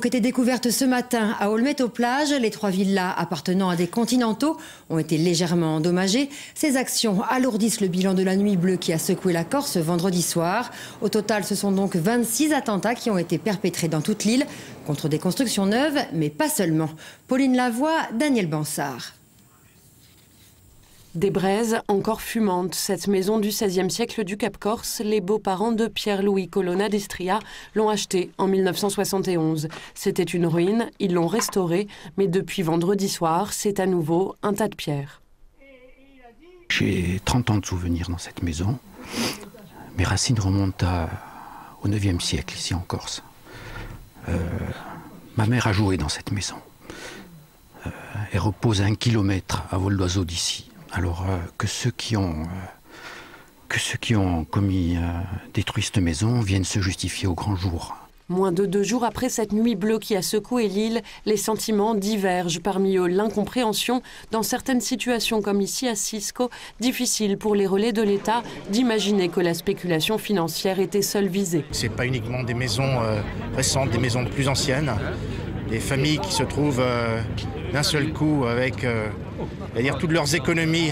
donc été découvertes ce matin à Aulmet-aux-Plages. Les 3 villas appartenant à des continentaux ont été légèrement endommagées. Ces actions alourdissent le bilan de la nuit bleue qui a secoué la Corse vendredi soir. Au total, ce sont donc 26 attentats qui ont été perpétrés dans toute l'île contre des constructions neuves, mais pas seulement. Pauline Lavoie, Daniel Bansard. Des braises encore fumantes. Cette maison du XVIe siècle du Cap Corse, les beaux-parents de Pierre-Louis Colonna d'Estria l'ont achetée en 1971. C'était une ruine, ils l'ont restaurée, mais depuis vendredi soir, c'est à nouveau un tas de pierres. J'ai 30 ans de souvenirs dans cette maison. Mes racines remontent au IXe siècle, ici en Corse. Ma mère a joué dans cette maison. Elle repose à 1 kilomètre à vol d'oiseau d'ici. Alors que ceux qui ont détruit cette maison viennent se justifier au grand jour. Moins de 2 jours après cette nuit bleue qui a secoué l'île, les sentiments divergent. Parmi eux, l'incompréhension. Dans certaines situations, comme ici à Cisco, difficile pour les relais de l'État d'imaginer que la spéculation financière était seule visée. Ce n'est pas uniquement des maisons récentes, des maisons plus anciennes. Des familles qui se trouvent d'un seul coup avec toutes leurs économies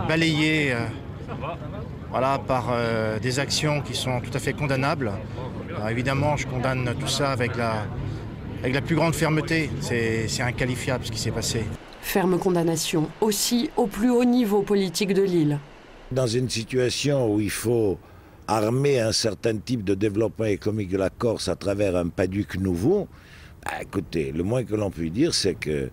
balayées par des actions qui sont tout à fait condamnables. Alors évidemment, je condamne tout ça avec la plus grande fermeté. C'est inqualifiable ce qui s'est passé. Ferme condamnation aussi au plus haut niveau politique de l'île. Dans une situation où il faut armer un certain type de développement économique de la Corse à travers un PADUC nouveau, écoutez, le moins que l'on puisse dire, c'est que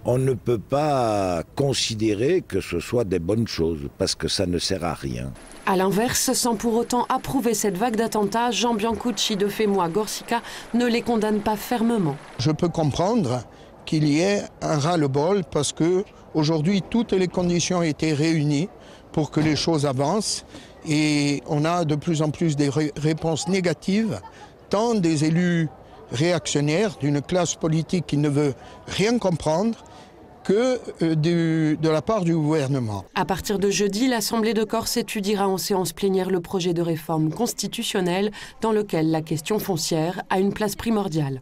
on ne peut pas considérer que ce soit des bonnes choses, parce que ça ne sert à rien. A l'inverse, sans pour autant approuver cette vague d'attentats, Jean Biancucci de Femois Gorsica ne les condamne pas fermement. Je peux comprendre qu'il y ait un ras-le-bol, parce qu'aujourd'hui, toutes les conditions ont été réunies pour que les choses avancent, et on a de plus en plus des réponses négatives, tant des élus réactionnaire d'une classe politique qui ne veut rien comprendre que de la part du gouvernement. À partir de jeudi, l'Assemblée de Corse étudiera en séance plénière le projet de réforme constitutionnelle dans lequel la question foncière a une place primordiale.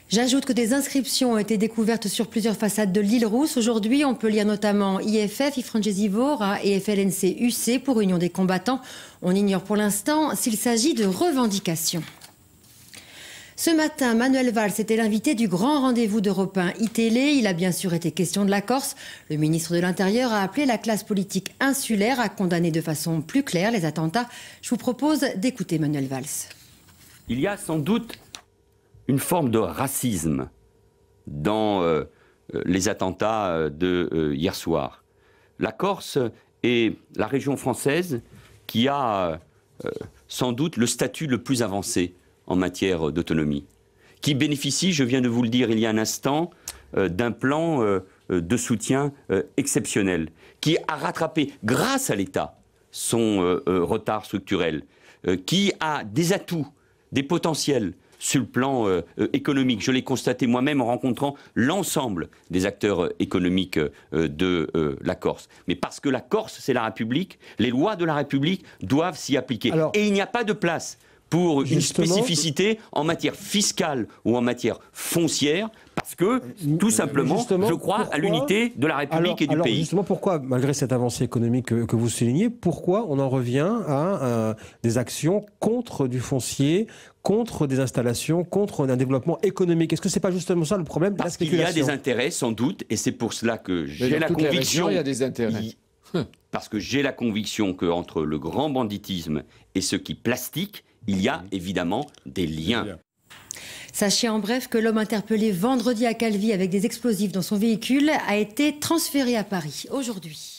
J'ajoute que des inscriptions ont été découvertes sur plusieurs façades de l'île Rousse. Aujourd'hui, on peut lire notamment IFF, Ifrangesivora et FLNC-UC pour Union des combattants. On ignore pour l'instant s'il s'agit de revendications. Ce matin, Manuel Valls était l'invité du grand rendez-vous d'Europe 1 iTélé. Il a bien sûr été question de la Corse. Le ministre de l'Intérieur a appelé la classe politique insulaire à condamner de façon plus claire les attentats. Je vous propose d'écouter Manuel Valls. Il y a sans doute une forme de racisme dans les attentats de hier soir. La Corse est la région française qui a sans doute le statut le plus avancé en matière d'autonomie, qui bénéficie, je viens de vous le dire il y a un instant, d'un plan de soutien exceptionnel, qui a rattrapé, grâce à l'État, son retard structurel, qui a des atouts, des potentiels sur le plan économique. Je l'ai constaté moi-même en rencontrant l'ensemble des acteurs économiques de la Corse. Mais parce que la Corse, c'est la République, les lois de la République doivent s'y appliquer. Alors, et il n'y a pas de place pour une spécificité en matière fiscale ou en matière foncière, parce que, tout simplement, je crois à l'unité de la République et du pays. Justement, pourquoi, malgré cette avancée économique que vous soulignez, pourquoi on en revient à des actions contre du foncier, contre des installations, contre un développement économique? Est-ce que c'est pas justement ça le problème de la spéculation? Parce qu'il y a des intérêts, sans doute, et c'est pour cela que j'ai la conviction... Il y a des intérêts. Parce que j'ai la conviction qu'entre le grand banditisme et ceux qui plastiquent, il y a évidemment des liens. Sachez en bref que l'homme interpellé vendredi à Calvi avec des explosifs dans son véhicule a été transféré à Paris aujourd'hui.